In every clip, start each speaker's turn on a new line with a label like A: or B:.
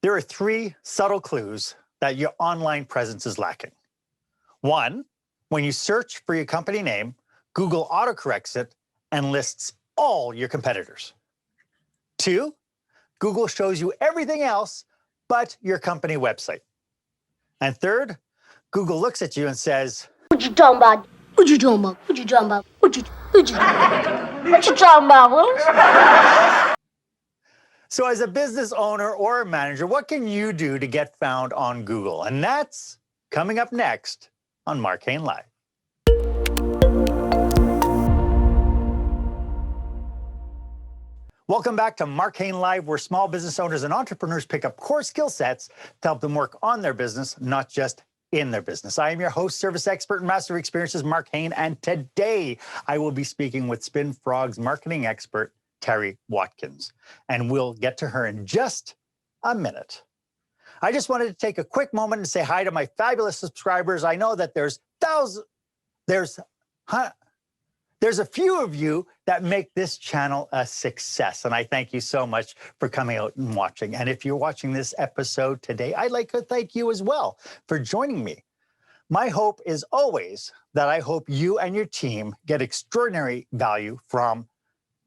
A: There are three subtle clues that your online presence is lacking. One, when you search for your company name, Google autocorrects it and lists all your competitors. Two, Google shows you everything else but your company website. And third, Google looks at you and says,
B: "What you talking about? What you talking about? What you talking about? What you talking about, Willis?"
A: So as a business owner or a manager, what can you do to get found on Google? And that's coming up next on Mark Hain Live. Welcome back to Mark Hain Live, where small business owners and entrepreneurs pick up core skill sets to help them work on their business, not just in their business. I am your host, service expert, and master of experiences, Mark Hain, and today I will be speaking with SpinFrog's marketing expert, Terry Watkins, and we'll get to her in just a minute. I just wanted to take a quick moment and say hi to my fabulous subscribers. I know that there's a few of you that make this channel a success, and I thank you so much for coming out and watching. And if you're watching this episode today, I'd like to thank you as well for joining me. My hope is always that I hope you and your team get extraordinary value from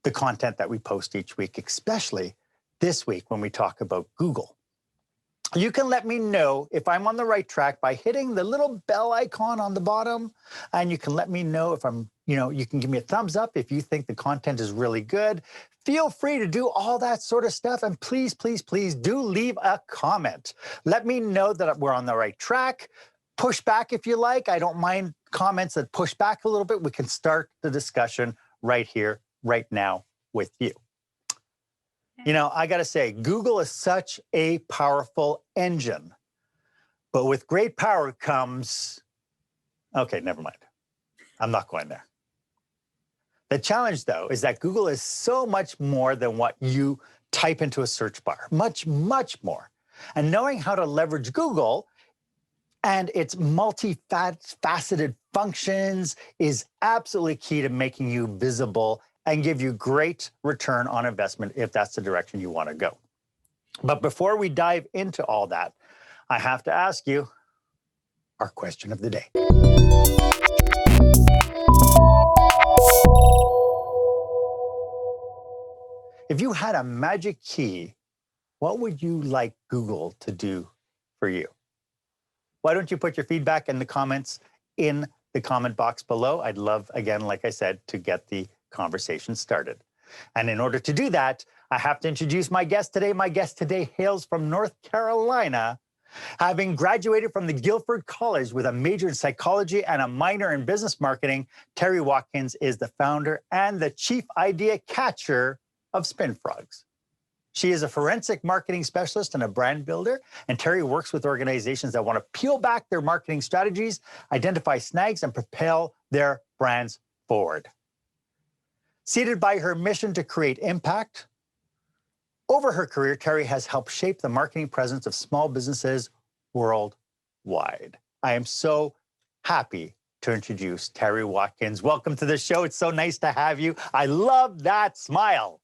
A: the content that we post each week, especially this week when we talk about Google. You can let me know if I'm on the right track by hitting the little bell icon on the bottom, and you can let me know if I'm, you can give me a thumbs up if you think the content is really good. Feel free to do all that sort of stuff, and please, please, please do leave a comment. Let me know that we're on the right track. Push back if you like. I don't mind comments that push back a little bit. We can start the discussion right here, right now with you. I got to say, Google is such a powerful engine, but with great power comes, okay, never mind. I'm not going there. The challenge, though, is that Google is so much more than what you type into a search bar, much, much more. And knowing how to leverage Google and its multifaceted functions is absolutely key to making you visible and give you great return on investment if that's the direction you want to go. But before we dive into all that, I have to ask you our question of the day. If you had a magic key, what would you like Google to do for you? Why don't you put your feedback in the comments in the comment box below? I'd love, again, like I said, to get the conversation started. And in order to do that, I have to introduce my guest today. My guest today hails from North Carolina. Having graduated from the Guilford College with a major in psychology and a minor in business marketing, Terry Watkins is the founder and the chief idea catcher of SpinFrogs. She is a forensic marketing specialist and a brand builder, and Terry works with organizations that want to peel back their marketing strategies, identify snags, and propel their brands forward. Seated by her mission to create impact, over her career, Terry has helped shape the marketing presence of small businesses worldwide. I am so happy to introduce Terry Watkins. Welcome to the show. It's so nice to have you. I love that smile.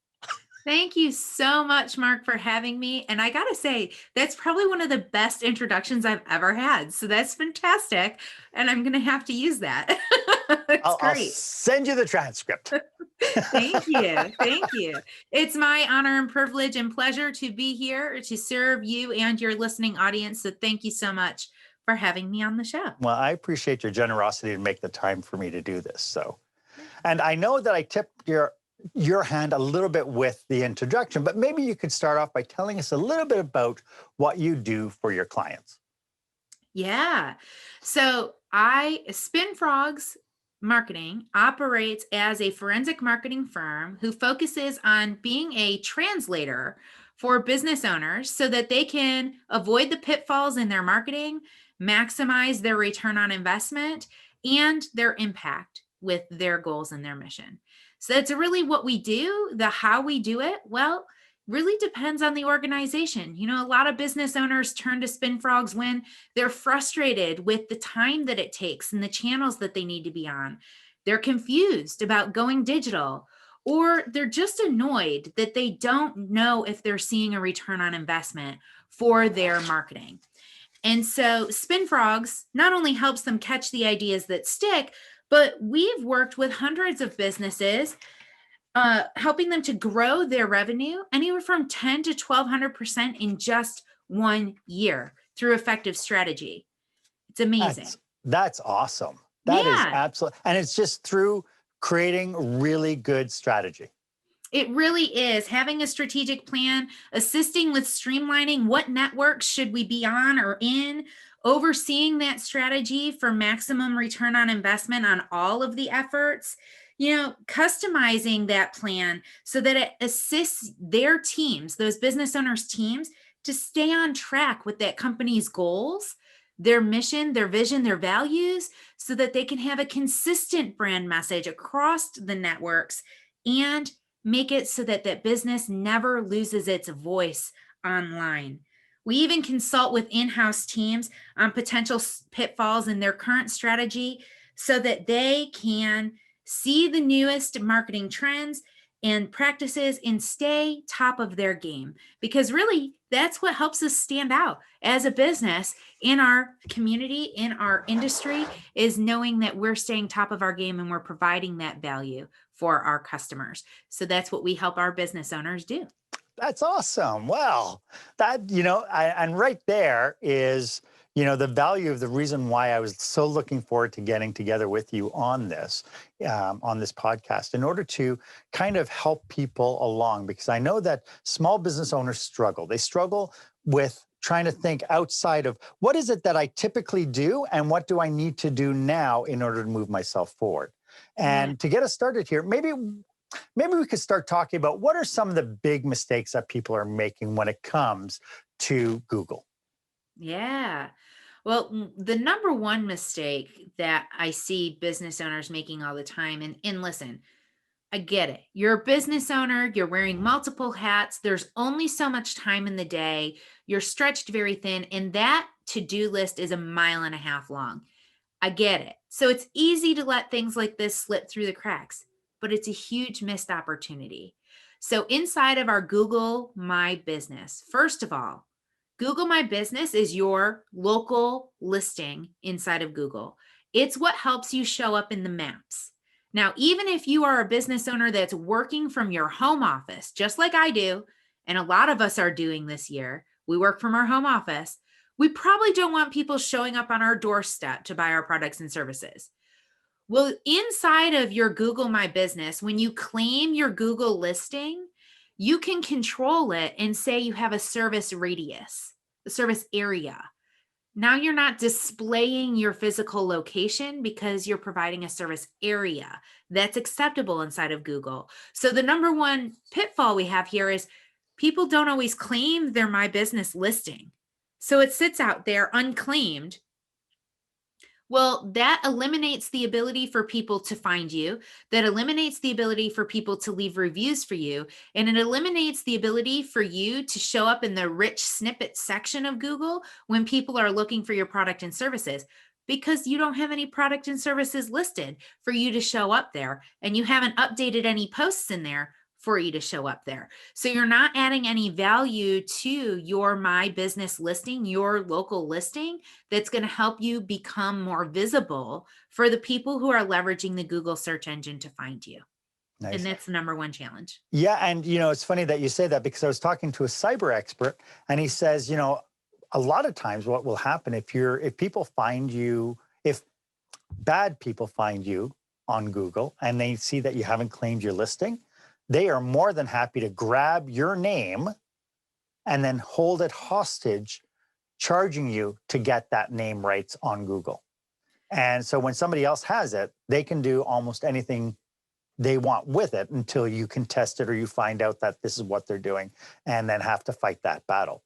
C: Thank you so much, Mark, for having me. And I got to say, that's probably one of the best introductions I've ever had. So that's fantastic. And I'm going to have to use that. It's great.
A: I'll send you the transcript.
C: Thank you. Thank you. It's my honor and privilege and pleasure to be here to serve you and your listening audience. So thank you so much for having me on the show.
A: Well, I appreciate your generosity to make the time for me to do this. And I know that I tipped your hand a little bit with the introduction, but maybe you could start off by telling us a little bit about what you do for your clients.
C: Yeah. So SpinFrogs Marketing operates as a forensic marketing firm who focuses on being a translator for business owners so that they can avoid the pitfalls in their marketing, maximize their return on investment, and their impact with their goals and their mission. So that's really what we do. The how we do it, well, really depends on the organization. A lot of business owners turn to SpinFrogs when they're frustrated with the time that it takes and the channels that they need to be on. They're confused about going digital, or they're just annoyed that they don't know if they're seeing a return on investment for their marketing. And so Spin Frogs not only helps them catch the ideas that stick, but we've worked with hundreds of businesses, helping them to grow their revenue anywhere from 10 to 1200% in just 1 year through effective strategy. It's amazing.
A: That's awesome. That is
C: Yeah.
A: absolutely, and it's just through creating really good strategy.
C: It really is having a strategic plan, assisting with streamlining what networks should we be on or in, overseeing that strategy for maximum return on investment on all of the efforts, customizing that plan so that it assists their teams, those business owners' teams, to stay on track with that company's goals, their mission, their vision, their values, so that they can have a consistent brand message across the networks and make it so that that business never loses its voice online. We even consult with in-house teams on potential pitfalls in their current strategy so that they can see the newest marketing trends and practices and stay top of their game. Because really, that's what helps us stand out as a business in our community, in our industry, is knowing that we're staying top of our game and we're providing that value for our customers. So that's what we help our business owners do.
A: That's awesome. Well, and right there is, the value of the reason why I was so looking forward to getting together with you on this podcast, in order to kind of help people along, because I know that small business owners struggle. They struggle with trying to think outside of what is it that I typically do and what do I need to do now in order to move myself forward. And to get us started here, maybe we could start talking about what are some of the big mistakes that people are making when it comes to Google.
C: Yeah. Well, the number one mistake that I see business owners making all the time, and listen, I get it. You're a business owner, you're wearing multiple hats, there's only so much time in the day, you're stretched very thin, and that to-do list is 1.5 miles long. I get it. So it's easy to let things like this slip through the cracks, but it's a huge missed opportunity. So inside of our Google My Business, first of all, Google My Business is your local listing inside of Google. It's what helps you show up in the maps. Now, even if you are a business owner that's working from your home office, just like I do, and a lot of us are doing this year, we work from our home office, we probably don't want people showing up on our doorstep to buy our products and services. Well, inside of your Google My Business, when you claim your Google listing, you can control it and say you have a service radius, a service area. Now you're not displaying your physical location because you're providing a service area that's acceptable inside of Google. So the number one pitfall we have here is people don't always claim their My Business listing. So it sits out there unclaimed. Well, that eliminates the ability for people to find you. That eliminates the ability for people to leave reviews for you. And it eliminates the ability for you to show up in the rich snippet section of Google when people are looking for your product and services, because you don't have any product and services listed for you to show up there. And you haven't updated any posts in there for you to show up there. So you're not adding any value to your My Business listing, your local listing, that's going to help you become more visible for the people who are leveraging the Google search engine to find you. Nice. And that's the number one challenge.
A: Yeah. And, it's funny that you say that, because I was talking to a cyber expert and he says, a lot of times what will happen if people find you, if bad people find you on Google and they see that you haven't claimed your listing, they are more than happy to grab your name and then hold it hostage, charging you to get that name rights on Google. And so when somebody else has it, they can do almost anything they want with it until you contest it or you find out that this is what they're doing, and then have to fight that battle.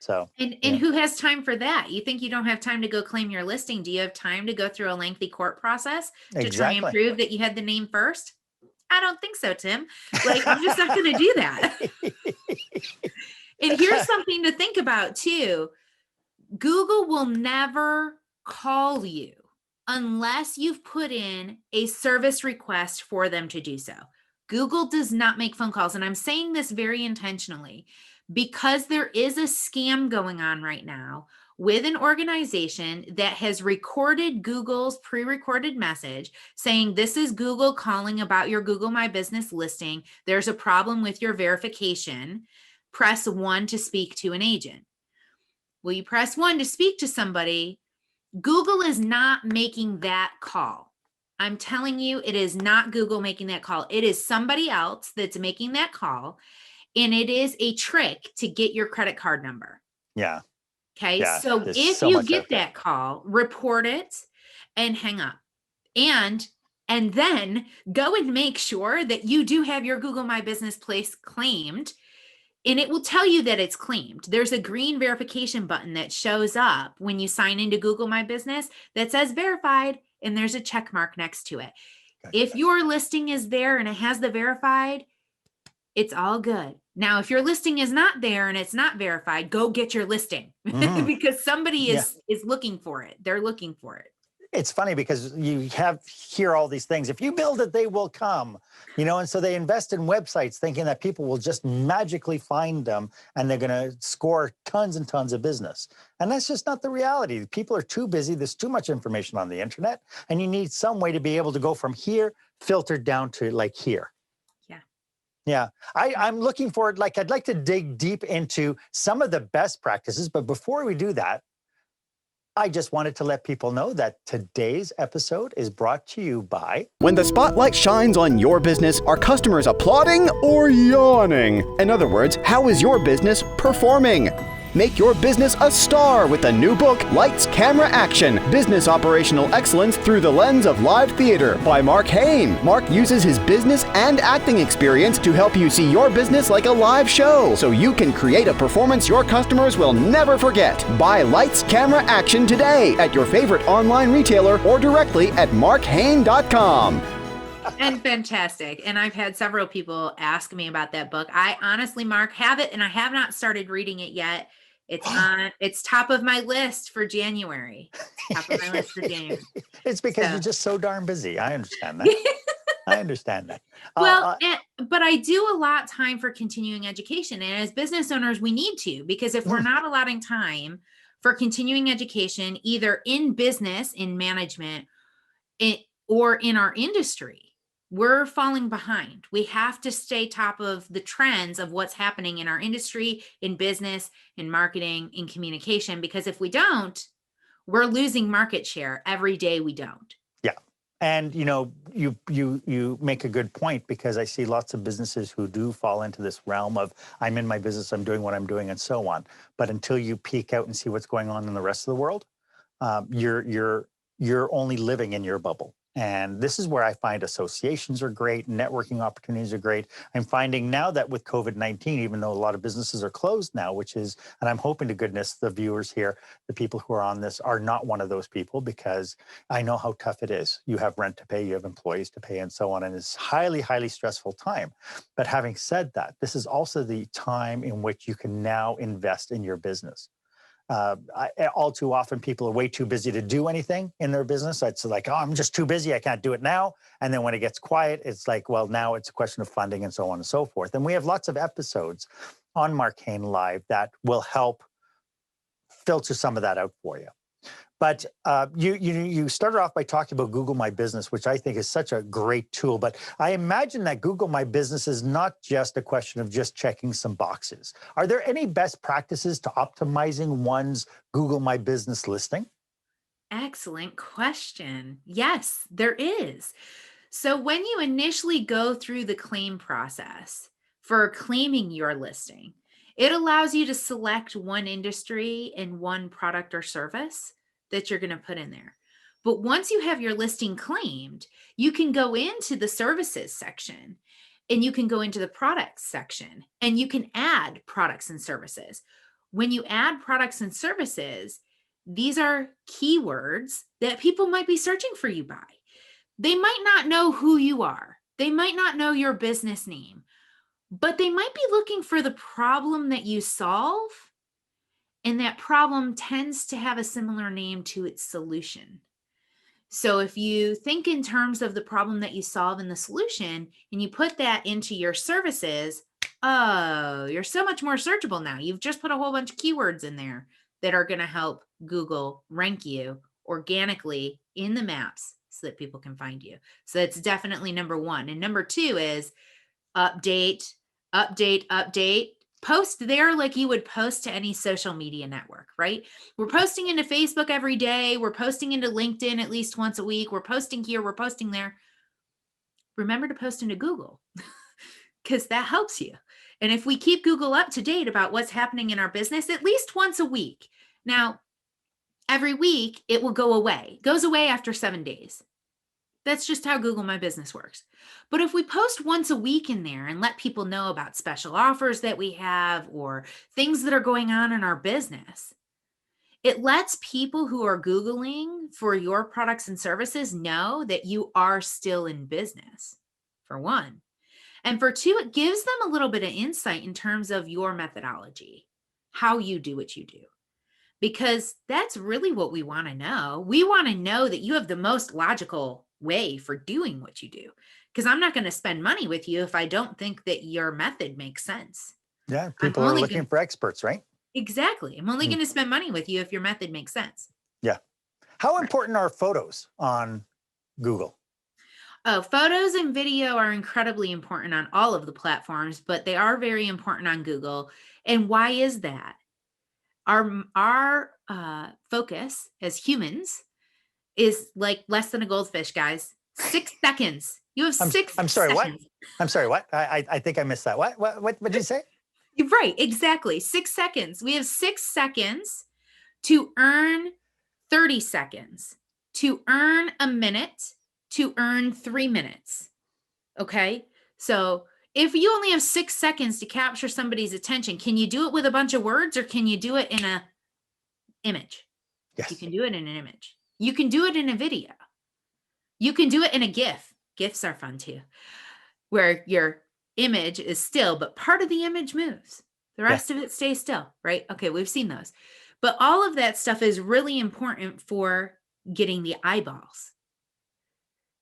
A: So,
C: and who has time for that? You think you don't have time to go claim your listing? Do you have time to go through a lengthy court process to try and prove that you had the name first? I don't think so, Tim. I'm just not going to do that. And here's something to think about too. Google will never call you unless you've put in a service request for them to do so. Google does not make phone calls. And I'm saying this very intentionally because there is a scam going on right now with an organization that has recorded Google's pre-recorded message saying, this is Google calling about your Google My Business listing. There's a problem with your verification. Press 1 to speak to an agent. Well, you press 1 to speak to somebody. Google is not making that call. I'm telling you, it is not Google making that call. It is somebody else that's making that call. And it is a trick to get your credit card number.
A: Yeah.
C: Okay.
A: Yeah,
C: So
A: there's
C: if
A: so
C: you
A: much
C: get
A: out there.
C: that call, report it and hang up. And then go and make sure that you do have your Google My Business place claimed. And it will tell you that it's claimed. There's a green verification button that shows up when you sign into Google My Business that says verified, and there's a check mark next to it.
A: Gotcha.
C: If your listing is there and it has the verified, it's all good. Now, if your listing is not there and it's not verified, go get your listing because somebody is looking for it. They're looking for it.
A: It's funny because you hear all these things. If you build it, they will come, and so they invest in websites thinking that people will just magically find them and they're going to score tons and tons of business. And that's just not the reality. People are too busy. There's too much information on the internet, and you need some way to be able to go from here, filtered down to like here. Yeah, I'm looking forward. Like, I'd like to dig deep into some of the best practices. But before we do that, I just wanted to let people know that today's episode is brought to you by...
D: When the spotlight shines on your business, are customers applauding or yawning? In other words, how is your business performing? Make your business a star with the new book, Lights, Camera, Action, Business Operational Excellence Through the Lens of Live Theater by Mark Hain. Mark uses his business and acting experience to help you see your business like a live show so you can create a performance your customers will never forget. Buy Lights, Camera, Action today at your favorite online retailer or directly at markhain.com.
C: And fantastic. And I've had several people ask me about that book. I honestly, Mark, have it, and I have not started reading it yet. It's top of my list for January. Top of my list for January.
A: It's because you're just so darn busy. I understand that. I understand that.
C: Well, but I do allot time for continuing education. And as business owners, we need to, because if we're not allotting time for continuing education, either in business, in management, or in our industry, we're falling behind. We have to stay top of the trends of what's happening in our industry, in business, in marketing, in communication, because if we don't, we're losing market share every day we don't.
A: Yeah. And, you make a good point, because I see lots of businesses who do fall into this realm of, I'm in my business, I'm doing what I'm doing, and so on. But until you peek out and see what's going on in the rest of the world, you're only living in your bubble. And this is where I find associations are great, networking opportunities are great. I'm finding now that with COVID-19, even though a lot of businesses are closed now, and I'm hoping to goodness the viewers here, the people who are on this are not one of those people, because I know how tough it is. You have rent to pay, you have employees to pay, and so on. And it's highly, highly stressful time. But having said that, this is also the time in which you can now invest in your business. All too often, people are way too busy to do anything in their business. It's like, oh, I'm just too busy, I can't do it now. And then when it gets quiet, it's like, well, now it's a question of funding and so on and so forth. And we have lots of episodes on Mark Hain Live that will help filter some of that out for you. But you started off by talking about Google My Business, which I think is such a great tool. But I imagine that Google My Business is not just a question of just checking some boxes. Are there any best practices to optimizing one's Google My Business listing?
C: Excellent question. Yes, there is. So when you initially go through the claim process for claiming your listing, it allows you to select one industry and one product or service that you're going to put in there. But once you have your listing claimed, you can go into the services section, and you can go into the products section, and you can add products and services. When you add products and services, these are keywords that people might be searching for you by. They might not know who you are. They might not know your business name, but they might be looking for the problem that you solve. And that problem tends to have a similar name to its solution. So if you think in terms of the problem that you solve and the solution, and you put that into your services, oh, you're so much more searchable now. You've just put a whole bunch of keywords in there that are going to help Google rank you organically in the maps so that people can find you. So that's definitely number one. And number two is update, update, update. Post there like you would post to any social media network, right? We're posting into Facebook every day. We're posting into LinkedIn at least once a week. We're posting here, we're posting there. Remember to post into Google because that helps you. And if we keep Google up to date about what's happening in our business at least once a week. Now, every week it will go away. It goes away after 7 days. That's just how Google My Business works. But if we post once a week in there and let people know about special offers that we have or things that are going on in our business, it lets people who are Googling for your products and services know that you are still in business, for one. And for two, it gives them a little bit of insight in terms of your methodology, how you do what you do. Because that's really what we want to know. We want to know that you have the most logical way for doing what you do. Because I'm not going to spend money with you if I don't think that your method makes sense.
A: Yeah, people are looking for experts, right?
C: Exactly. I'm only going to spend money with you if your method makes sense.
A: Yeah. How important are photos on Google?
C: Oh, photos and video are incredibly important on all of the platforms, but they are very important on Google. And why is that? Our focus as humans is like less than a goldfish, guys. 6 seconds. You have
A: I'm sorry,
C: seconds.
A: what? I'm sorry, what? I think I missed that. What did you say?
C: Right, exactly. 6 seconds. We have 6 seconds to earn 30 seconds, to earn a minute, to earn 3 minutes. Okay? So if you only have 6 seconds to capture somebody's attention, can you do it with a bunch of words or can you do it in a image?
A: Yes.
C: You can do it in an image. You can do it in a video. You can do it in a GIF. GIFs are fun too, where your image is still, but part of the image moves. The rest of it stays still, right? Okay, we've seen those. But all of that stuff is really important for getting the eyeballs.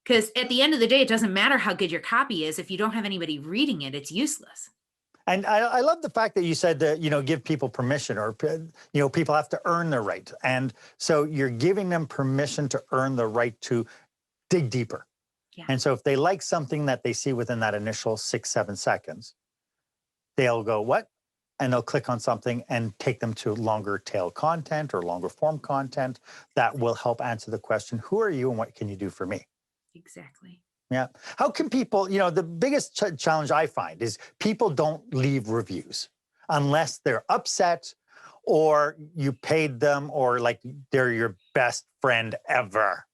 C: Because at the end of the day, it doesn't matter how good your copy is. If you don't have anybody reading it, it's useless.
A: And I love the fact that you said that, give people permission or, people have to earn their right. And so you're giving them permission to earn the right to dig deeper.
C: Yeah.
A: And so if they like something that they see within that initial 6-7 seconds, they'll go, what? And they'll click on something and take them to longer tail content or longer form content that will help answer the question, who are you and what can you do for me?
C: Exactly.
A: Yeah. How can people, the biggest challenge I find is people don't leave reviews unless they're upset or you paid them or like they're your best friend ever.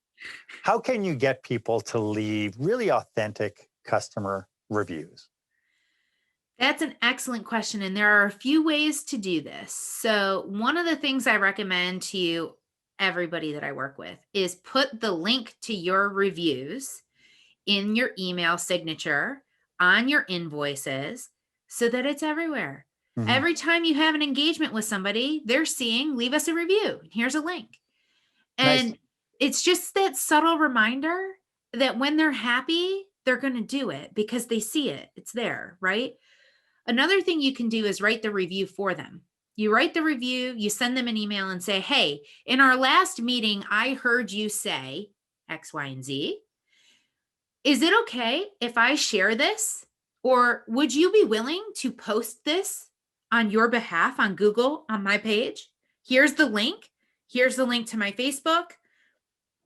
A: How can you get people to leave really authentic customer reviews?
C: That's an excellent question. And there are a few ways to do this. So one of the things I recommend to everybody that I work with is put the link to your reviews in your email signature, on your invoices, so that it's everywhere. Mm-hmm. Every time you have an engagement with somebody, they're seeing, leave us a review. Here's a link. And nice. It's just that subtle reminder that when they're happy, they're going to do it because they see it. It's there, right? Another thing you can do is write the review for them. You write the review, you send them an email and say, hey, in our last meeting, I heard you say X, Y, and Z. Is it okay if I share this? Or would you be willing to post this on your behalf on Google on my page? Here's the link. Here's the link to my Facebook.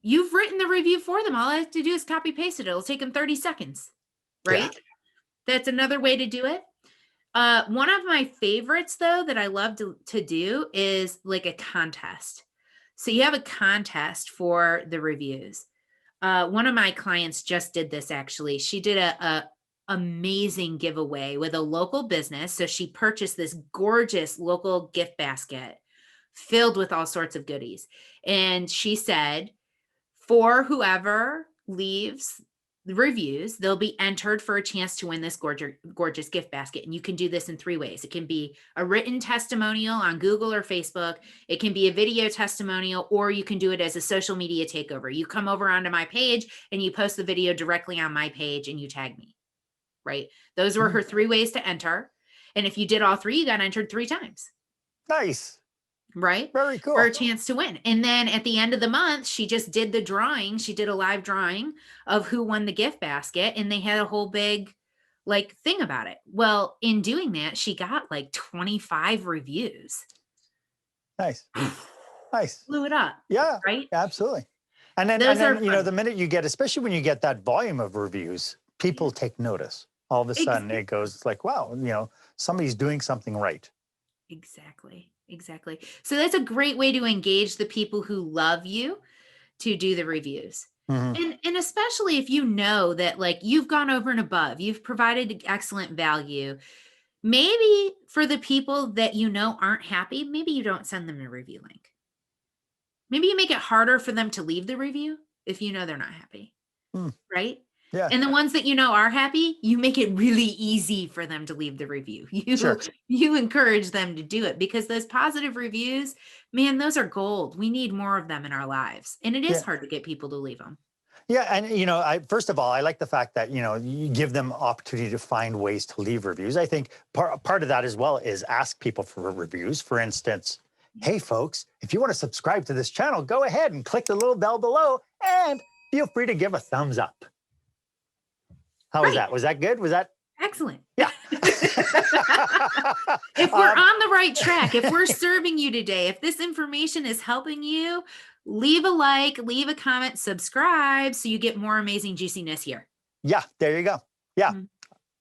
C: You've written the review for them. All I have to do is copy paste it. It'll take them 30 seconds, right? Yeah. That's another way to do it. One of my favorites, though, that I love to do is like a contest. So you have a contest for the reviews. One of my clients just did this, actually. She did a amazing giveaway with a local business. So she purchased this gorgeous local gift basket filled with all sorts of goodies. And she said, for whoever leaves the reviews, they'll be entered for a chance to win this gorgeous gift basket. And you can do this in 3 ways. It can be a written testimonial on Google or Facebook. It can be a video testimonial, or you can do it as a social media takeover. You come over onto my page and you post the video directly on my page and you tag me, right? Those were her 3 ways to enter. And if you did all 3, you got entered 3 times.
A: Nice.
C: Right?
A: Very cool.
C: For a chance to win. And then at the end of the month, she just did the drawing. She did a live drawing of who won the gift basket, and they had a whole big like thing about it. Well, in doing that, she got like 25 reviews.
A: Nice. Nice.
C: Blew it up.
A: Yeah.
C: Right?
A: Absolutely. And then,
C: Those are
A: you know,
C: fun.
A: the minute you get, especially when you get that volume of reviews, people take notice. All of a sudden it goes like, wow, you know, somebody's doing something right.
C: Exactly. Exactly. So that's a great way to engage the people who love you to do the reviews. And especially if you know that like you've gone over and above, you've provided excellent value. Maybe for the people that you know aren't happy, maybe you don't send them a review link. Maybe you make it harder for them to leave the review if you know they're not happy. Right?
A: Yeah.
C: And the ones that you know are happy, you make it really easy for them to leave the review. You encourage them to do it, because those positive reviews, man, those are gold. We need more of them in our lives. And it is hard to get people to leave them.
A: Yeah. And, you know, first of all, I like the fact that, you know, you give them opportunity to find ways to leave reviews. I think part of that as well is ask people for reviews. For instance, hey, folks, if you want to subscribe to this channel, go ahead and click the little bell below and feel free to give a thumbs up. How was that? Was that good? Was that
C: excellent?
A: Yeah.
C: If we're on the right track, if we're serving you today, if this information is helping you, leave a like, leave a comment, subscribe so you get more amazing juiciness here.
A: Yeah, there you go. Yeah.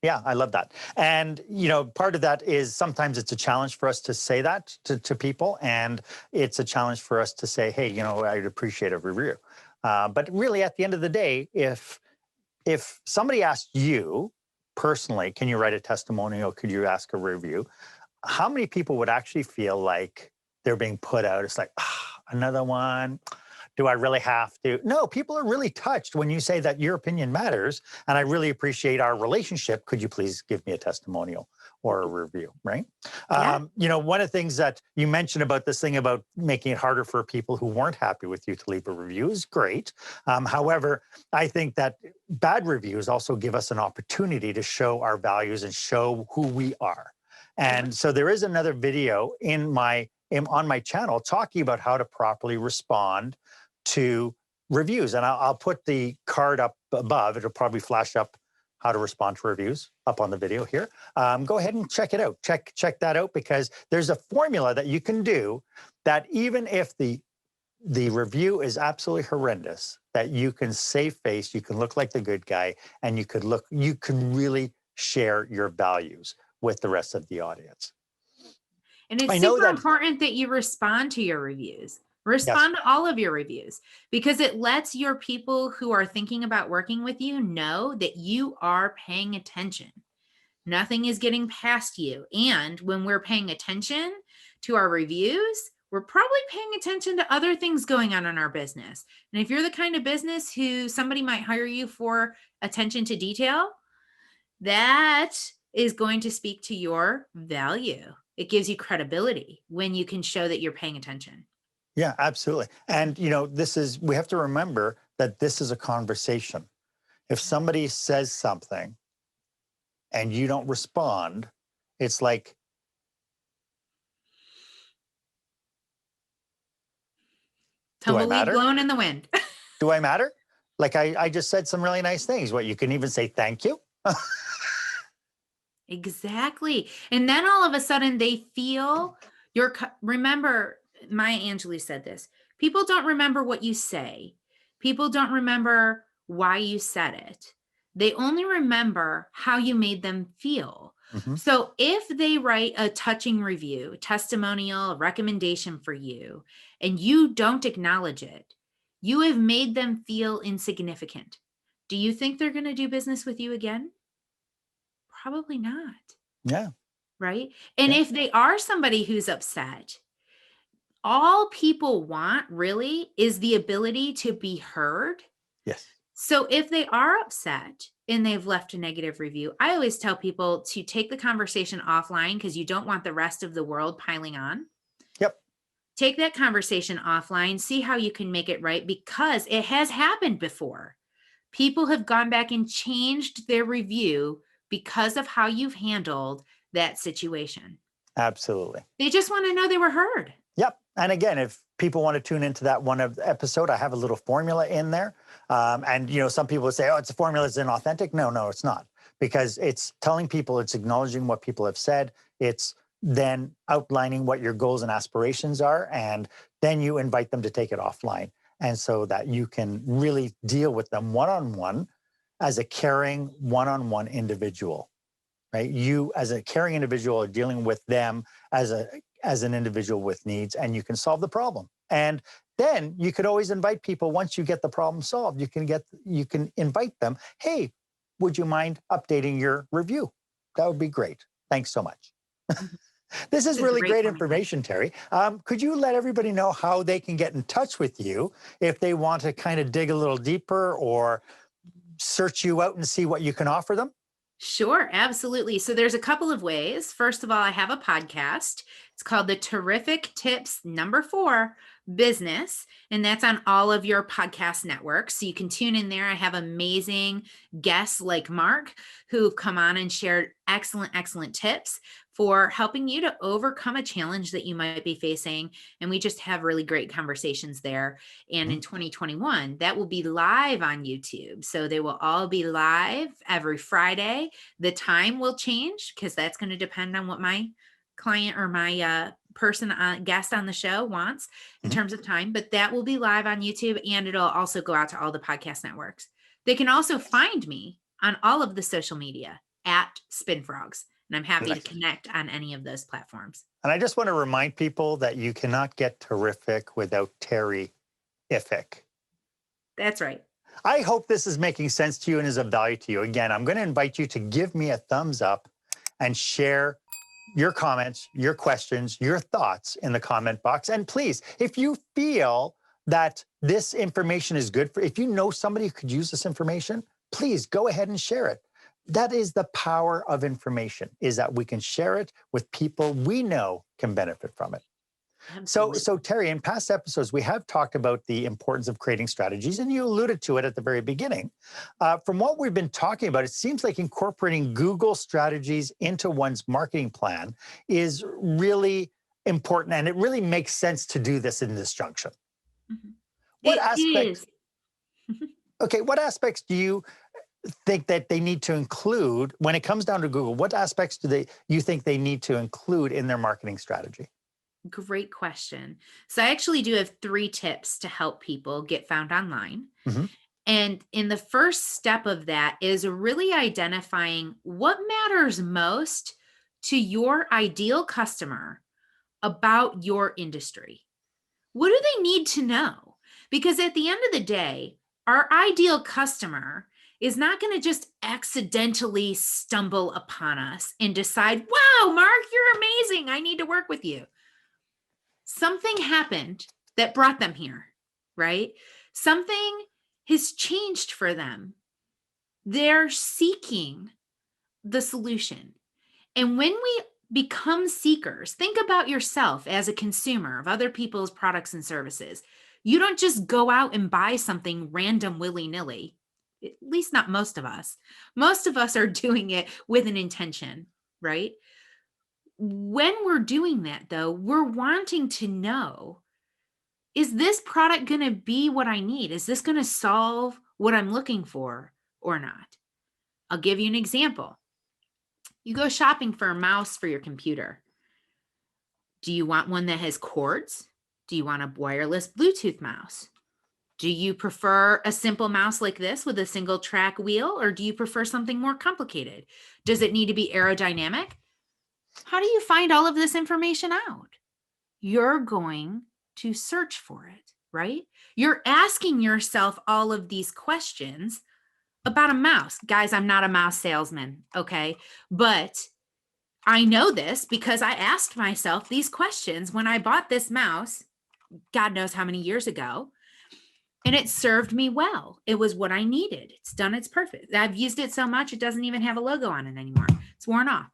A: Yeah, I love that. And, you know, part of that is sometimes it's a challenge for us to say that to people. And it's a challenge for us to say, hey, you know, I'd appreciate a review. But really, at the end of the day, if somebody asked you personally, can you write a testimonial? Could you ask a review? How many people would actually feel like they're being put out? It's like, another one. Do I really have to? No, people are really touched when you say that your opinion matters. And I really appreciate our relationship. Could you please give me a testimonial or a review, right?
C: Yeah.
A: You know, one of the things that you mentioned about this thing about making it harder for people who weren't happy with you to leave a review is great. However, I think that bad reviews also give us an opportunity to show our values and show who we are. And so there is another video on my channel talking about how to properly respond to reviews. And I'll put the card up above. It'll probably flash up how to respond to reviews up on the video here. Go ahead and check it out. Check that out, because there's a formula that you can do that even if the review is absolutely horrendous, that you can save face, you can look like the good guy, and you can really share your values with the rest of the audience.
C: And it's super important that you respond to your reviews. Respond to all of your reviews, because it lets your people who are thinking about working with you know that you are paying attention. Nothing is getting past you. And when we're paying attention to our reviews, we're probably paying attention to other things going on in our business. And if you're the kind of business who somebody might hire you for attention to detail, that is going to speak to your value. It gives you credibility when you can show that you're paying attention.
A: Yeah, absolutely. And, you know, we have to remember that this is a conversation. If somebody says something and you don't respond, it's like,
C: tumbleweed blowing in the wind.
A: Do I matter? Like I just said some really nice things. What, you can even say thank you?
C: Exactly. And then all of a sudden they feel remember, Maya Angelou said this, people don't remember what you say. People don't remember why you said it. They only remember how you made them feel. Mm-hmm. So if they write a touching review, testimonial, a recommendation for you, and you don't acknowledge it, you have made them feel insignificant. Do you think they're going to do business with you again? Probably not.
A: Yeah.
C: Right. And if they are somebody who's upset, all people want really is the ability to be heard.
A: Yes.
C: So if they are upset and they've left a negative review, I always tell people to take the conversation offline because you don't want the rest of the world piling on.
A: Yep.
C: Take that conversation offline, see how you can make it right, because it has happened before. People have gone back and changed their review because of how you've handled that situation.
A: Absolutely.
C: They just want to know they were heard.
A: Yep. And again, if people want to tune into that one episode, I have a little formula in there. And, some people would say, oh, it's a formula, it's inauthentic. No, it's not. Because it's telling people, it's acknowledging what people have said. It's then outlining what your goals and aspirations are. And then you invite them to take it offline. And so that you can really deal with them one-on-one as a caring one-on-one individual, right? You as a caring individual are dealing with them as an individual with needs, and you can solve the problem. And then you could always invite people once you get the problem solved. You can invite them, hey, would you mind updating your review? That would be great. Thanks so much. This is really great information, Terry. Could you let everybody know how they can get in touch with you if they want to kind of dig a little deeper or search you out and see what you can offer them?
C: Sure, absolutely. So there's a couple of ways. First of all, I have a podcast. It's called the Terrific Tips #4 Business, and that's on all of your podcast networks. So you can tune in there. I have amazing guests like Mark who've come on and shared excellent tips for helping you to overcome a challenge that you might be facing. And we just have really great conversations there. And in 2021, that will be live on YouTube. So they will all be live every Friday. The time will change because that's going to depend on what my client or my guest on the show wants in terms of time, but that will be live on YouTube, and it'll also go out to all the podcast networks. They can also find me on all of the social media at SpinFrogs, and I'm happy to connect on any of those platforms.
A: And I just want to remind people that you cannot get terrific without Terry-ific.
C: That's right.
A: I hope this is making sense to you and is of value to you. Again, I'm going to invite you to give me a thumbs up and share your comments, your questions, your thoughts in the comment box. And please, if you feel that this information is good if you know somebody who could use this information, please go ahead and share it. That is the power of information, is that we can share it with people we know can benefit from it. So Terry, in past episodes, we have talked about the importance of creating strategies, and you alluded to it at the very beginning. From what we've been talking about, it seems like incorporating Google strategies into one's marketing plan is really important, and it really makes sense to do this in this junction. What aspects? Okay, what aspects do you think that they need to include when it comes down to Google? What aspects do you think they need to include in their marketing strategy?
C: Great question. So I actually do have 3 tips to help people get found online. And in the first step of that is really identifying what matters most to your ideal customer about your industry. What do they need to know? Because at the end of the day, our ideal customer is not going to just accidentally stumble upon us and decide, wow, Mark, you're amazing. I need to work with you. Something happened that brought them here, right? Something has changed for them. They're seeking the solution. And when we become seekers, think about yourself as a consumer of other people's products and services. You don't just go out and buy something random willy-nilly, at least not most of us. Most of us are doing it with an intention, right? When we're doing that, though, we're wanting to know, is this product going to be what I need? Is this going to solve what I'm looking for or not? I'll give you an example. You go shopping for a mouse for your computer. Do you want one that has cords? Do you want a wireless Bluetooth mouse? Do you prefer a simple mouse like this with a single track wheel, or do you prefer something more complicated? Does it need to be aerodynamic? How do you find all of this information out? You're going to search for it, right? You're asking yourself all of these questions about a mouse. Guys, I'm not a mouse salesman, okay? But I know this because I asked myself these questions when I bought this mouse, God knows how many years ago. And it served me well. It was what I needed. It's done its purpose. I've used it so much, it doesn't even have a logo on it anymore. It's worn off.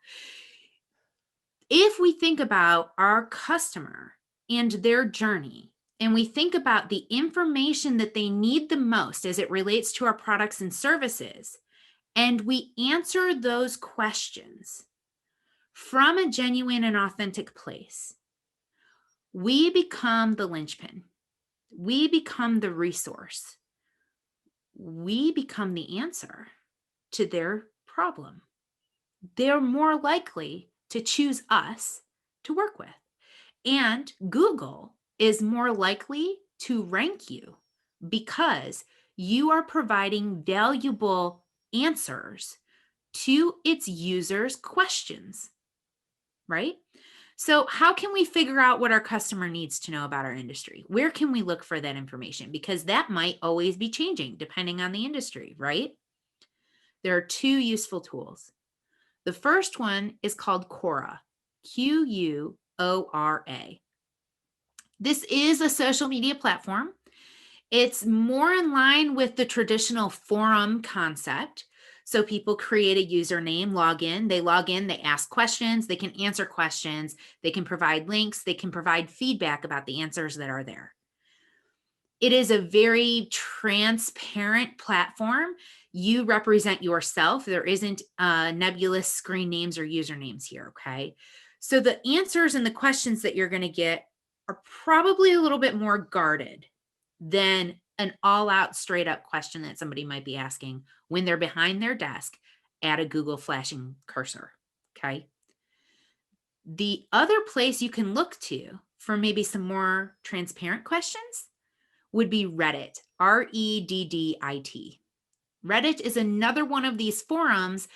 C: If we think about our customer and their journey, and we think about the information that they need the most as it relates to our products and services, and we answer those questions from a genuine and authentic place, we become the linchpin. We become the resource. We become the answer to their problem. They're more likely to choose us to work with. And Google is more likely to rank you because you are providing valuable answers to its users' questions, right? So how can we figure out what our customer needs to know about our industry? Where can we look for that information? Because that might always be changing depending on the industry, right? There are two useful tools. The first one is called Quora, Quora. This is a social media platform. It's more in line with the traditional forum concept. So people create a username, log in, they ask questions, they can answer questions, they can provide links, they can provide feedback about the answers that are there. It is a very transparent platform. You represent yourself. There isn't nebulous screen names or usernames here, okay? So the answers and the questions that you're going to get are probably a little bit more guarded than an all-out straight-up question that somebody might be asking when they're behind their desk at a Google flashing cursor, okay? The other place you can look to for maybe some more transparent questions would be Reddit, Reddit. Reddit is another one of these forums,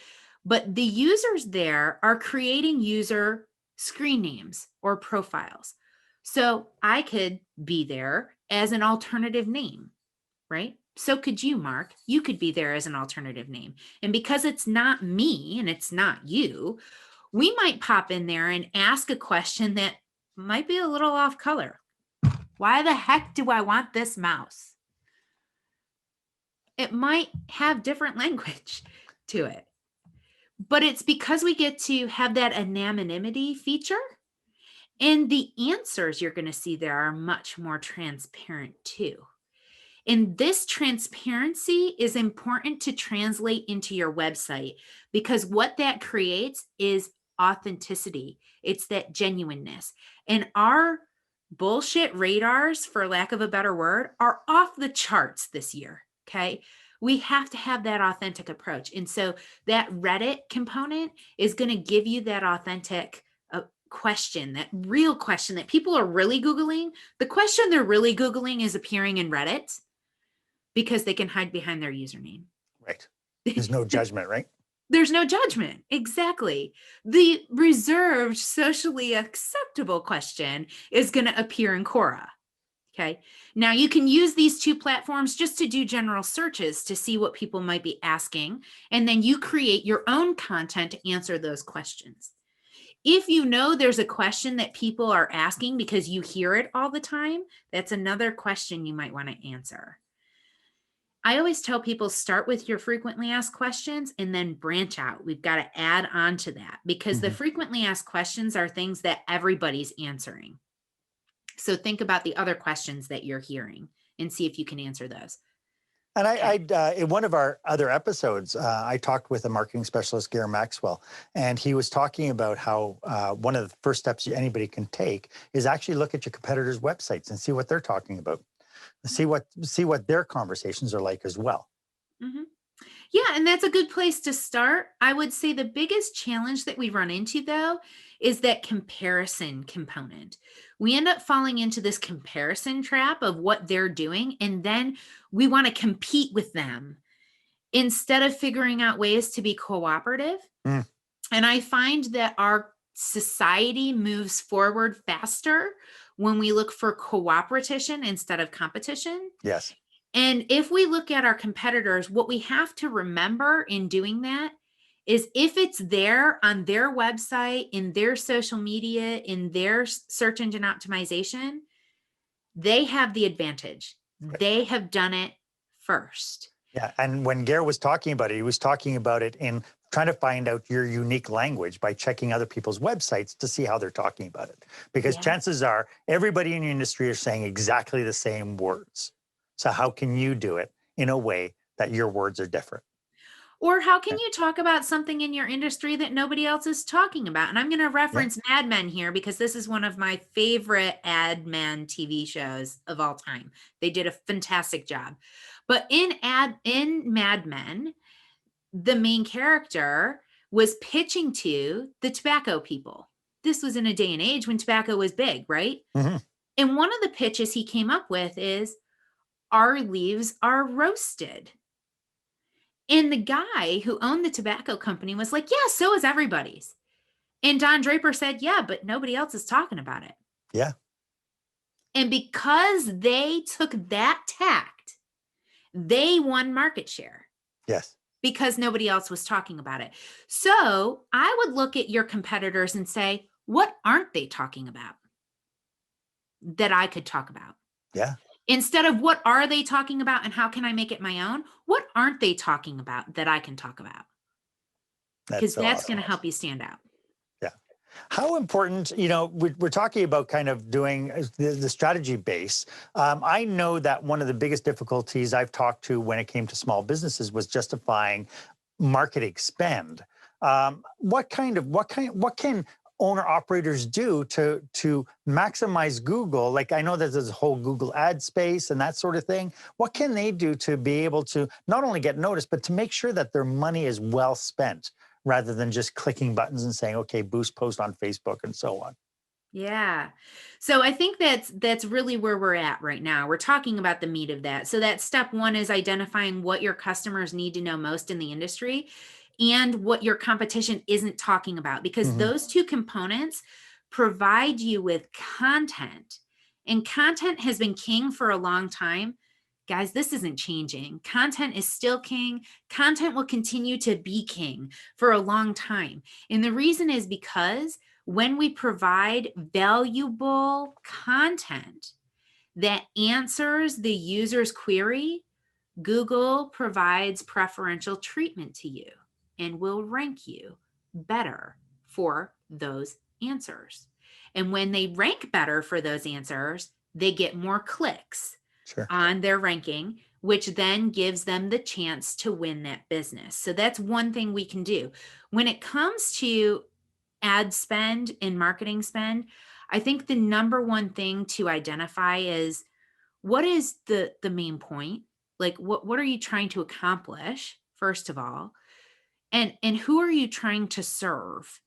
C: but the users there are creating user screen names or profiles. So I could be there as an alternative name, right? So could you, Mark. You could be there as an alternative name. And because it's not me and it's not you, we might pop in there and ask a question that might be a little off color. Why the heck do I want this mouse? It might have different language to it, but it's because we get to have that anonymity feature, and the answers you're going to see there are much more transparent too. And this transparency is important to translate into your website because what that creates is authenticity. It's that genuineness. And our bullshit radars, for lack of a better word, are off the charts this year. Okay. We have to have that authentic approach. And so that Reddit component is going to give you that authentic question, that real question that people are really Googling. The question they're really Googling is appearing in Reddit because they can hide behind their username.
A: Right. There's no judgment, right?
C: There's no judgment. Exactly. The reserved, socially acceptable question is going to appear in Quora. Okay. Now you can use these two platforms just to do general searches to see what people might be asking. And then you create your own content to answer those questions. If you know there's a question that people are asking because you hear it all the time, that's another question you might want to answer. I always tell people start with your frequently asked questions and then branch out. We've got to add on to that because the frequently asked questions are things that everybody's answering. So think about the other questions that you're hearing and see if you can answer those.
A: And in one of our other episodes, I talked with a marketing specialist, Gary Maxwell, and he was talking about how one of the first steps anybody can take is actually look at your competitors' websites and see what they're talking about. See what their conversations are like as well.
C: Mm-hmm. Yeah, and that's a good place to start. I would say the biggest challenge that we run into, though, is that comparison component. We end up falling into this comparison trap of what they're doing, and then we want to compete with them instead of figuring out ways to be cooperative. And I find that our society moves forward faster when we look for cooperation instead of competition.
A: Yes.
C: And if we look at our competitors, what we have to remember in doing that is if it's there on their website, in their social media, in their search engine optimization, they have the advantage. They have done it first.
A: Yeah. And when Gare was talking about it, he was talking about it in trying to find out your unique language by checking other people's websites to see how they're talking about it. Because
C: Yeah.
A: chances are everybody in your industry is saying exactly the same words. So how can you do it in a way that your words are different?
C: Or how can you talk about something in your industry that nobody else is talking about? And I'm going to reference Mad Men here because this is one of my favorite ad men TV shows of all time. They did a fantastic job. But in Mad Men, the main character was pitching to the tobacco people. This was in a day and age when tobacco was big, right?
A: Mm-hmm.
C: And one of the pitches he came up with is, our leaves are roasted. And the guy who owned the tobacco company was like, yeah, so is everybody's. And Don Draper said, yeah, but nobody else is talking about it.
A: Yeah.
C: And because they took that tact, they won market share.
A: Yes.
C: Because nobody else was talking about it. So I would look at your competitors and say, what aren't they talking about that I could talk about?
A: Yeah.
C: Instead of what are they talking about and how can I make it my own? What aren't they talking about that I can talk about? Because that's going to help you stand out.
A: Yeah. How important, we're talking about kind of doing the strategy base. I know that one of the biggest difficulties I've talked to when it came to small businesses was justifying marketing spend. What can owner operators do to maximize Google? Like, I know that there's a whole Google ad space and that sort of thing. What can they do to be able to not only get noticed, but to make sure that their money is well spent rather than just clicking buttons and saying, okay, boost post on Facebook and so on?
C: Yeah. So I think that's really where we're at right now. We're talking about the meat of that. So that step one is identifying what your customers need to know most in the industry and what your competition isn't talking about, because those two components provide you with content, and content has been king for a long time. Guys, this isn't changing. Content is still king. Content will continue to be king for a long time. And the reason is because when we provide valuable content that answers the user's query, Google provides preferential treatment to you and will rank you better for those answers. And when they rank better for those answers, they get more clicks on their ranking, which then gives them the chance to win that business. So that's one thing we can do. When it comes to ad spend and marketing spend, I think the number one thing to identify is, what is the main point? Like, what are you trying to accomplish, first of all? And who are you trying to serve?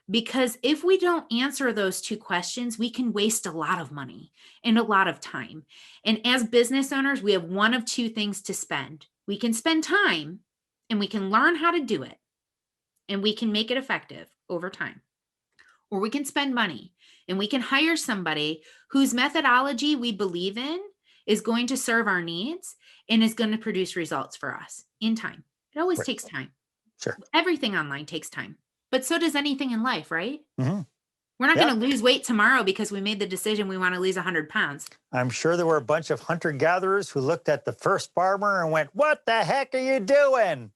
C: Because if we don't answer those two questions, we can waste a lot of money and a lot of time. And as business owners, we have one of two things to spend. We can spend time and we can learn how to do it, and we can make it effective over time. Or we can spend money and we can hire somebody whose methodology we believe in is going to serve our needs and is going to produce results for us in time. It always takes time.
A: Sure.
C: Everything online takes time, but so does anything in life, right?
A: Mm-hmm.
C: We're not going to lose weight tomorrow because we made the decision we want to lose 100 pounds.
A: I'm sure there were a bunch of hunter-gatherers who looked at the first farmer and went, what the heck are you doing?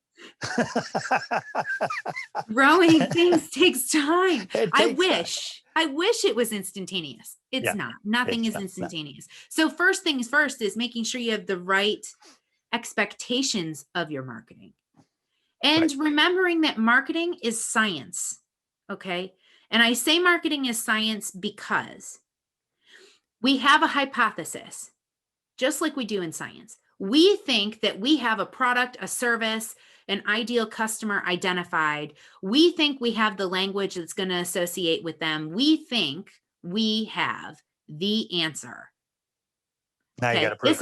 C: Growing things takes time. I
A: wish
C: it was instantaneous. It's not. Nothing is instantaneous. So first things first is making sure you have the right expectations of your marketing. And remembering that marketing is science. Okay. And I say marketing is science because we have a hypothesis, just like we do in science. We think that we have a product, a service, an ideal customer identified. We think we have the language that's going to associate with them. We think we have the answer.
A: Now you got to prove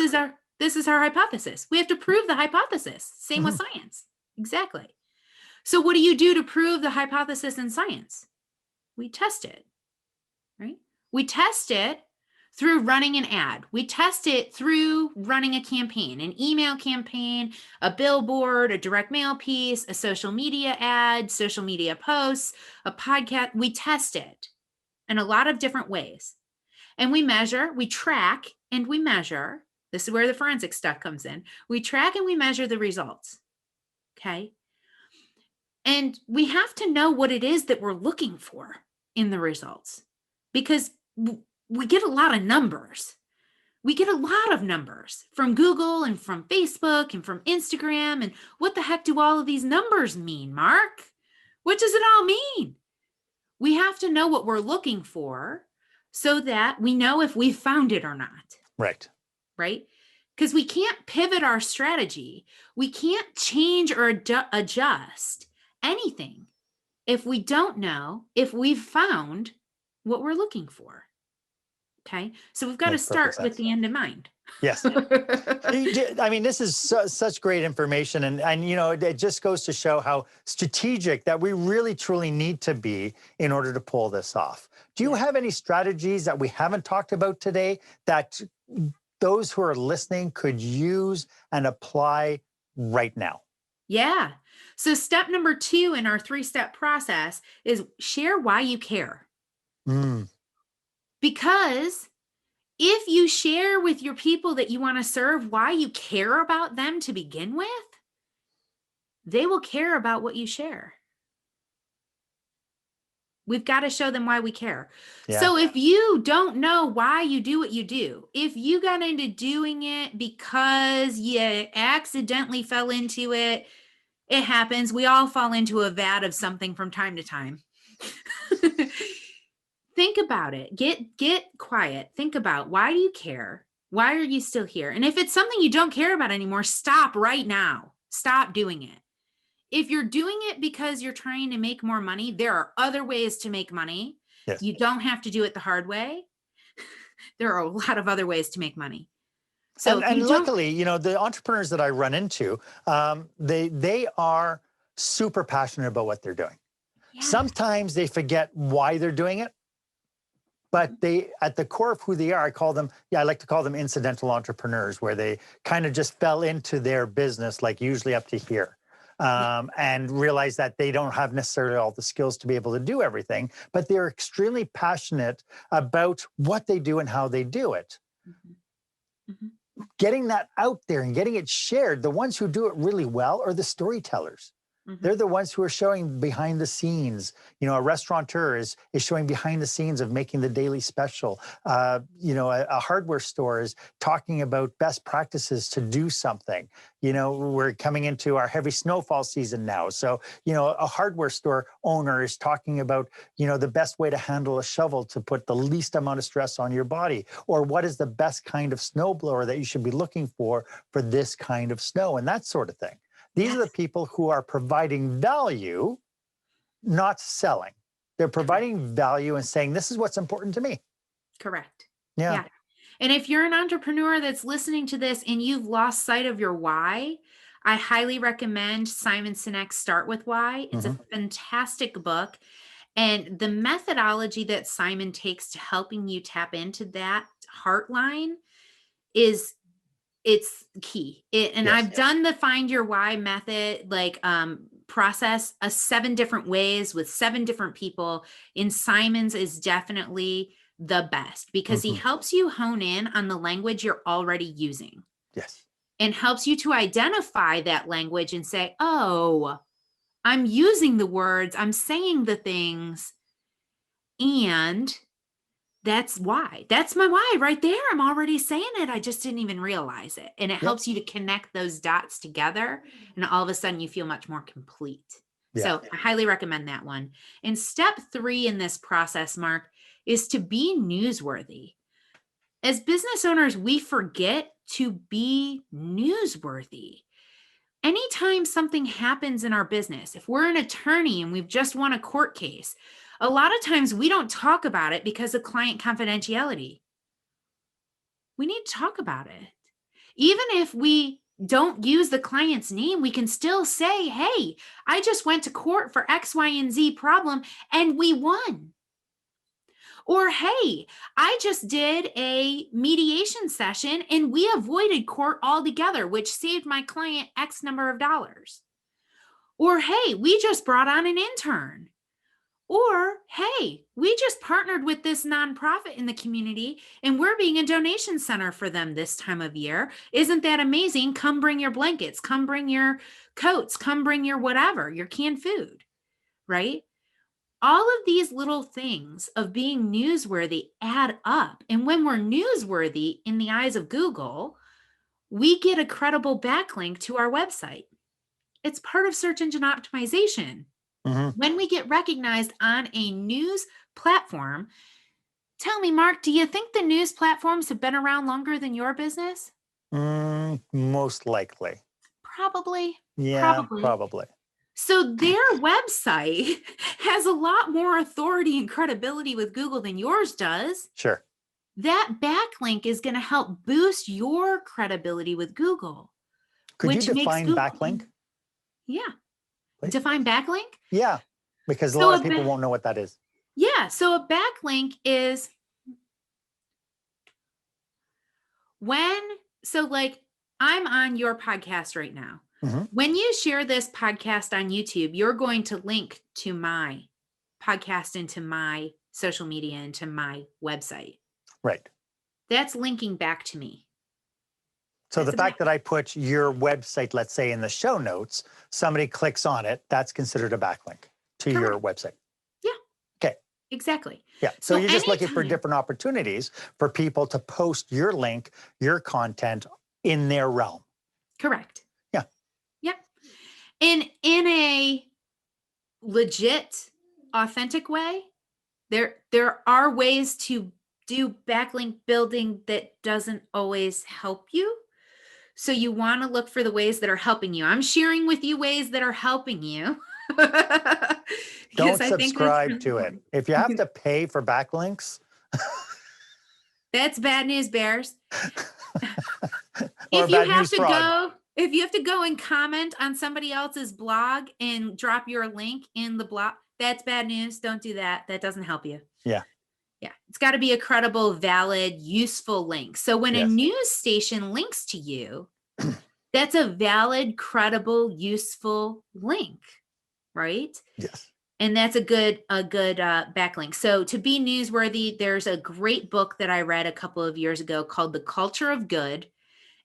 C: this is our hypothesis. We have to prove the hypothesis. Same with science. Exactly. So what do you do to prove the hypothesis in science? We test it, right? We test it through running an ad. We test it through running a campaign, an email campaign, a billboard, a direct mail piece, a social media ad, social media posts, a podcast. We test it in a lot of different ways. And we measure, we track, and we measure This is where the forensic stuff comes in. We track and we measure the results. Okay. And we have to know what it is that we're looking for in the results, because we get a lot of numbers. We get a lot of numbers from Google and from Facebook and from Instagram. And what the heck do all of these numbers mean, Mark? What does it all mean? We have to know what we're looking for so that we know if we found it or not.
A: Right.
C: Right? Because we can't pivot our strategy. We can't change or adjust anything if we don't know if we've found what we're looking for. Okay. So we've got to
A: Makes perfect
C: start with
A: sense.
C: the end in mind.
A: Yes. I mean, this is such great information. And, you know, it just goes to show how strategic that we really, truly need to be in order to pull this off. Do you have any strategies that we haven't talked about today that those who are listening could use and apply right now?
C: Yeah. So step number 2 in our 3-step process is share why you care. Because if you share with your people that you want to serve why you care about them to begin with, they will care about what you share. We've got to show them why we care.
A: Yeah.
C: So if you don't know why you do what you do, if you got into doing it because you accidentally fell into it, it happens. We all fall into a vat of something from time to time. Think about it. Get quiet. Think about, why do you care? Why are you still here? And if it's something you don't care about anymore, stop right now. Stop doing it. If you're doing it because you're trying to make more money, there are other ways to make money.
A: Yes.
C: You don't have to do it the hard way. There are a lot of other ways to make money. So
A: and luckily, you know, the entrepreneurs that I run into, they are super passionate about what they're doing.
C: Yeah.
A: Sometimes they forget why they're doing it, but they, at the core of who they are, I like to call them incidental entrepreneurs, where they kind of just fell into their business, like usually up to here, and realize that they don't have necessarily all the skills to be able to do everything, but they're extremely passionate about what they do and how they do it.
C: Mm-hmm. Mm-hmm.
A: Getting that out there and getting it shared, the ones who do it really well are the storytellers.
C: Mm-hmm.
A: They're the ones who are showing behind the scenes. You know, a restaurateur is showing behind the scenes of making the daily special. You know, a hardware store is talking about best practices to do something. You know, we're coming into our heavy snowfall season now. So, you know, a hardware store owner is talking about, you know, the best way to handle a shovel to put the least amount of stress on your body, or what is the best kind of snowblower that you should be looking for this kind of snow, and that sort of thing. These are the people who are providing value, not selling. They're providing value and saying, this is what's important to me.
C: Correct.
A: Yeah.
C: And if you're an entrepreneur that's listening to this and you've lost sight of your why, I highly recommend Simon Sinek's Start With Why. It's a fantastic book. And the methodology that Simon takes to helping you tap into that heart line it's key. I've done the Find Your Why method, process 7 different ways with 7 different people. And Simon's is definitely the best because he helps you hone in on the language you're already using.
A: Yes.
C: And helps you to identify that language and say, oh, I'm using the words, I'm saying the things, and that's why. That's my why right there. I'm already saying it. I just didn't even realize it. And it helps you to connect those dots together. And all of a sudden you feel much more complete.
A: Yeah.
C: So I highly recommend that one. And step 3 in this process, Mark, is to be newsworthy. As business owners, we forget to be newsworthy. Anytime something happens in our business, if we're an attorney and we've just won a court case, a lot of times we don't talk about it because of client confidentiality. We need to talk about it. Even if we don't use the client's name, we can still say, hey, I just went to court for X, Y, and Z problem and we won. Or, hey, I just did a mediation session and we avoided court altogether, which saved my client X number of dollars. Or, hey, we just brought on an intern. Or, hey, we just partnered with this nonprofit in the community and we're being a donation center for them this time of year. Isn't that amazing? Come bring your blankets, come bring your coats, come bring your whatever, your canned food, right? All of these little things of being newsworthy add up. And when we're newsworthy in the eyes of Google, we get a credible backlink to our website. It's part of search engine optimization.
A: Mhm.
C: When we get recognized on a news platform, tell me, Mark, do you think the news platforms have been around longer than your business?
A: Most likely.
C: Probably.
A: Yeah, probably.
C: So their website has a lot more authority and credibility with Google than yours does.
A: Sure.
C: That backlink is going to help boost your credibility with Google.
A: Could you
C: which makes
A: define
C: Google-
A: backlink?
C: Yeah.
A: Please?
C: Define backlink?
A: Yeah, because a
C: So
A: lot of
C: a
A: people
C: ba-
A: won't know what that is.
C: Yeah. So a backlink is like I'm on your podcast right now.
A: Mhm.
C: When you share this podcast on YouTube, you're going to link to my podcast into my social media, into my website.
A: Right.
C: That's linking back to me.
A: So
C: That's
A: the
C: a
A: fact that I put your website, let's say in the show notes, somebody clicks on it, that's considered a backlink to your website.
C: Exactly.
A: Yeah. So you're just looking for
C: anytime-
A: different opportunities for people to post your link, your content in their realm.
C: Correct.
A: Yeah.
C: Yep. And in a legit, authentic way, there are ways to do backlink building that doesn't always help you. So you want to look for the ways that are helping you. I'm sharing with you ways that are helping you.
A: Don't
C: Because I think that's
A: subscribe
C: really
A: to it.
C: important.
A: If you have to pay for backlinks,
C: That's bad news, bears.
A: or
C: If you
A: bad
C: have
A: news
C: to
A: frog.
C: go and comment on somebody else's blog and drop your link in the blog, that's bad news. Don't do that. That doesn't help you.
A: Yeah.
C: Yeah. It's got to be a credible, valid, useful link. So when a
A: Yes.
C: news station links to you, that's a valid, credible, useful link, right?
A: Yes.
C: And that's a good backlink. So to be newsworthy, there's a great book that I read a couple of years ago called The Culture of Good.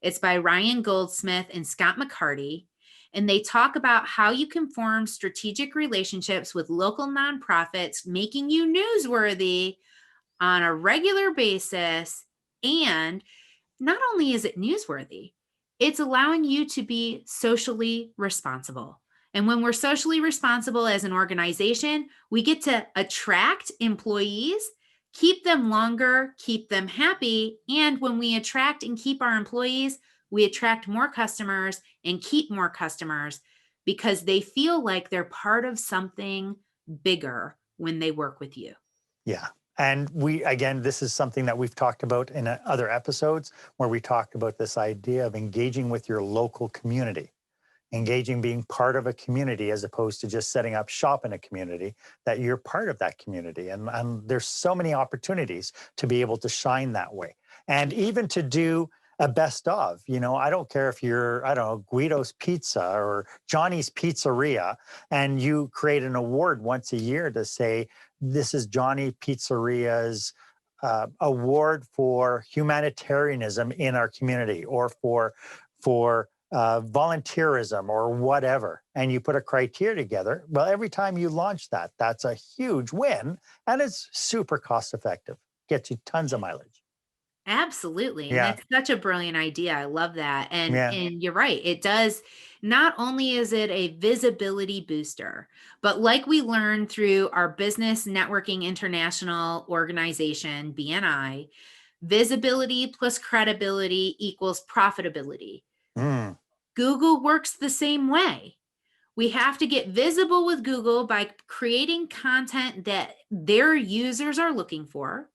C: It's by Ryan Goldsmith and Scott McCarty. And they talk about how you can form strategic relationships with local nonprofits, making you newsworthy on a regular basis. And not only is it newsworthy, it's allowing you to be socially responsible. And when we're socially responsible as an organization, we get to attract employees, keep them longer, keep them happy. And when we attract and keep our employees, we attract more customers and keep more customers because they feel like they're part of something bigger when they work with you.
A: Yeah. And again, this is something that we've talked about in other episodes where we talked about this idea of engaging with your local community. Engaging, being part of a community as opposed to just setting up shop in a community, that you're part of that community. And there's so many opportunities to be able to shine that way. And even to do a best of, I don't care if you're, Guido's Pizza or Johnny's Pizzeria, and you create an award once a year to say, this is Johnny Pizzeria's award for humanitarianism in our community, or for volunteerism or whatever, and you put a criteria together. Well, every time you launch that, that's a huge win, and it's super cost effective, gets you tons of mileage.
C: Absolutely. And
A: Yeah.
C: that's such a brilliant idea. I love that. And
A: Yeah.
C: and you're right. It does, not only is it a visibility booster, but like we learned through our Business Networking International organization, BNI, visibility plus credibility equals profitability.
A: Mm,
C: Google works the same way. We have to get visible with Google by creating content that their users are looking for.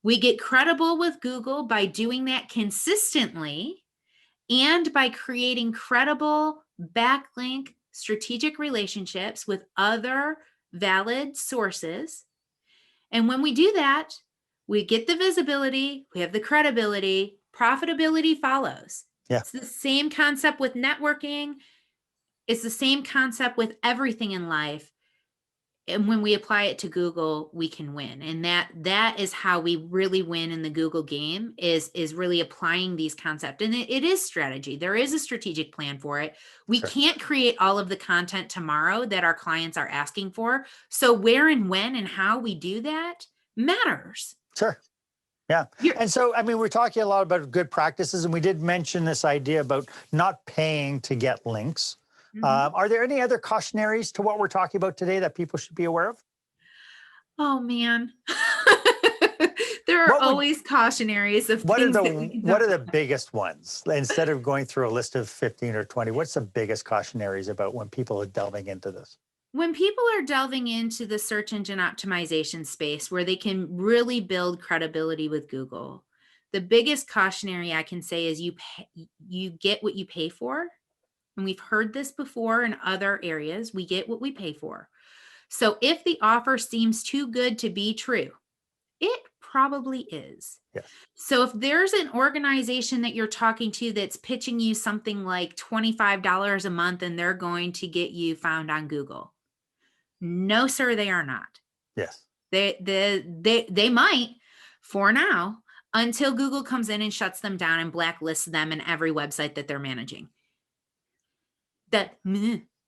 C: We get credible with Google by doing that consistently and by creating credible backlink strategic relationships with other valid sources. And when we do that, we get the visibility, we have the credibility, profitability follows.
A: Yeah.
C: It's the same concept with networking. It's the same concept with everything in life. and when we apply it to Google, we can win. And that is how we really win in the Google game, is really applying these concepts. And it is strategy. There is a strategic plan for it. We can't create all of the content tomorrow that our clients are asking for. So where and when and how we do that matters.
A: Sure. Yeah. And so, I mean, we're talking a lot about good practices, and we did mention this idea about not paying to get links. Are there any other cautionaries to what we're talking about today that people should be aware of?
C: Oh, man. There are always cautionaries of
A: What
C: things
A: are
C: that we can
A: what are the biggest ones? Instead of going through a list of 15 or 20, what's the biggest cautionaries about when people are delving into this?
C: When people are delving into the search engine optimization space where they can really build credibility with Google, the biggest cautionary I can say is you get what you pay for. And we've heard this before in other areas. We get what we pay for. So if the offer seems too good to be true, it probably is.
A: Yes.
C: So if there's an organization that you're talking to that's pitching you something like $25 a month and they're going to get you found on Google, no, sir, they are not.
A: Yes.
C: They might for now, until Google comes in and shuts them down and blacklists them in every website that they're managing.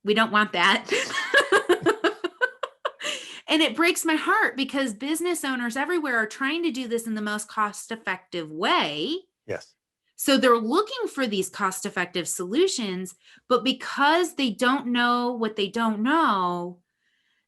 C: We don't want that. And it breaks my heart because business owners everywhere are trying to do this in the most cost-effective way.
A: Yes.
C: So they're looking for these cost-effective solutions, but because they don't know what they don't know,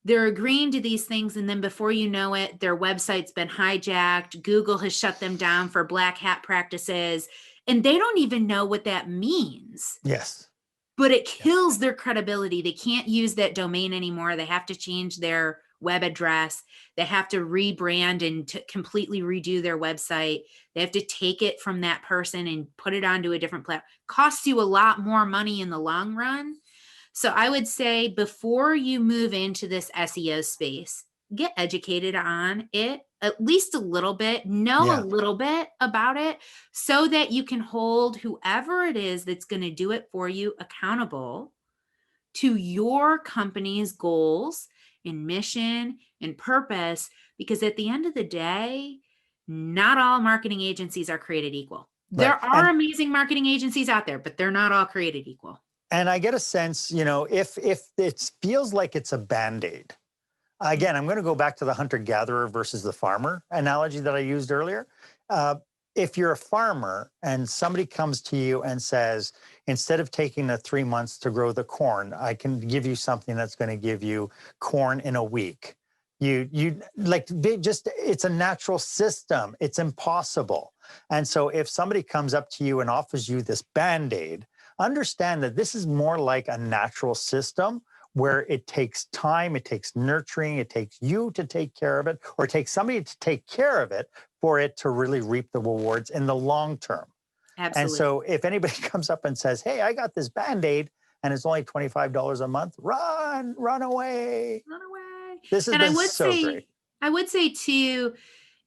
C: they're agreeing to these things. And then before you know it, their website's been hijacked. Google has shut them down for black hat practices, and they don't even know what that means.
A: Yes.
C: But it kills their credibility. They can't use that domain anymore. They have to change their web address. They have to rebrand and to completely redo their website. They have to take it from that person and put it onto a different platform. Costs you a lot more money in the long run. So I would say before you move into this SEO space, get educated on it at least a little bit, know a little bit about it so that you can hold whoever it is that's going to do it for you accountable to your company's goals and mission and purpose. Because at the end of the day, not all marketing agencies are created equal.
A: Right.
C: There are amazing marketing agencies out there, but they're not all created equal.
A: And I get a sense, you know, if it feels like it's a Band-Aid, again, I'm going to go back to the hunter-gatherer versus the farmer analogy that I used earlier. If you're a farmer and somebody comes to you and says, instead of taking the 3 months to grow the corn, I can give you something that's going to give you corn in a week. It's a natural system. It's impossible. And so if somebody comes up to you and offers you this Band-Aid, understand that this is more like a natural system where it takes time, it takes nurturing, it takes you to take care of it, or it takes somebody to take care of it for it to really reap the rewards in the long term.
C: Absolutely.
A: And so if anybody comes up and says, hey, I got this Band-Aid and it's only $25 a month, run away.
C: Run away.
A: This has been so great.
C: I would say too,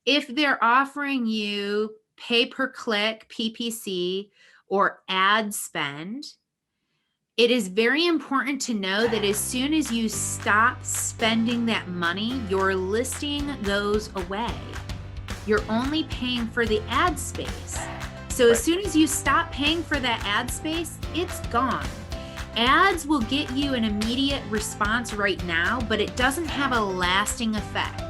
C: if they're offering you pay-per-click, PPC, or ad spend, it is very important to know that as soon as you stop spending that money, your listing goes away. You're only paying for the ad space. So as soon as you stop paying for that ad space, it's gone. Ads will get you an immediate response right now, but it doesn't have a lasting effect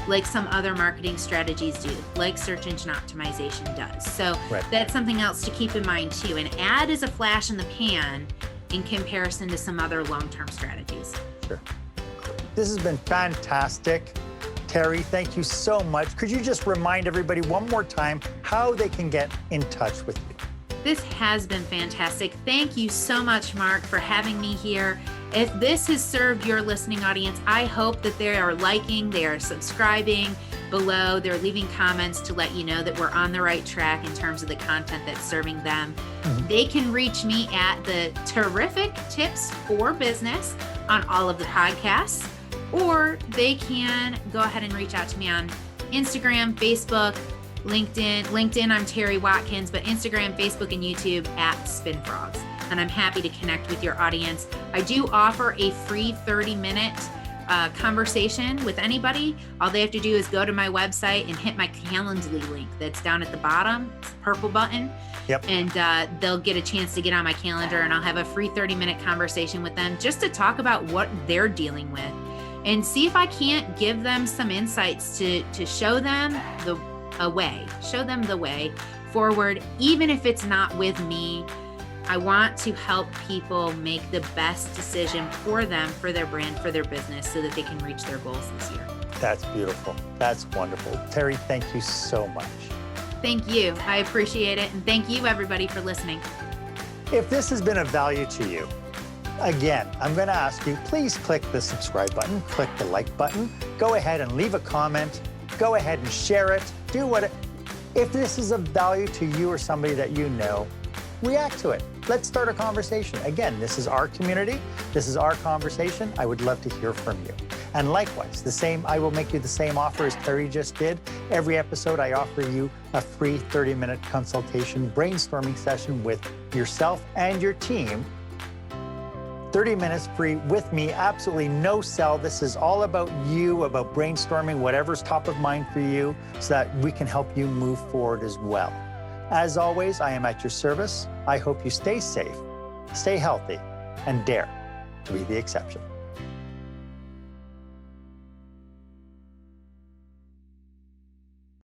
C: like some other marketing strategies do, like search engine optimization does. So that's something else to keep in mind too. An ad is a flash in the pan in comparison to some other long-term strategies.
A: Sure. This has been fantastic. Terry, thank you so much. Could you just remind everybody one more time how they can get in touch with you?
C: This has been fantastic. Thank you so much, Mark, for having me here. If this has served your listening audience, I hope that they are liking, they are subscribing below, they're leaving comments to let you know that we're on the right track in terms of the content that's serving them. They can reach me at the Terrific Tips for Business on all of the podcasts, or they can go ahead and reach out to me on Instagram, Facebook, LinkedIn, I'm Terry Watkins, but Instagram, Facebook, and YouTube at SpinFrogs. And I'm happy to connect with your audience. I do offer a free 30-minute a conversation with anybody, all they have to do is go to my website and hit my Calendly link that's down at the bottom, it's the purple button.
A: Yep.
C: And they'll get a chance to get on my calendar, and I'll have a free 30-minute conversation with them just to talk about what they're dealing with and see if I can't give them some insights to show them the way forward, even if it's not with me. I want to help people make the best decision for them, for their brand, for their business, so that they can reach their goals this year.
A: That's beautiful. That's wonderful. Terry, thank you so much.
C: Thank you. I appreciate it. And thank you, everybody, for listening.
A: If this has been of value to you, again, I'm going to ask you, please click the subscribe button, click the like button, go ahead and leave a comment, go ahead and share it, do what it. If this is of value to you or somebody that you know, react to it. Let's start a conversation. Again, this is our community. This is our conversation. I would love to hear from you. And likewise, I will make you the same offer as Terry just did. Every episode, I offer you a free 30-minute consultation brainstorming session with yourself and your team. 30 minutes free with me, absolutely no sell. This is all about you, about brainstorming whatever's top of mind for you so that we can help you move forward as well. As always, I am at your service. I hope you stay safe, stay healthy, and dare to be the exception.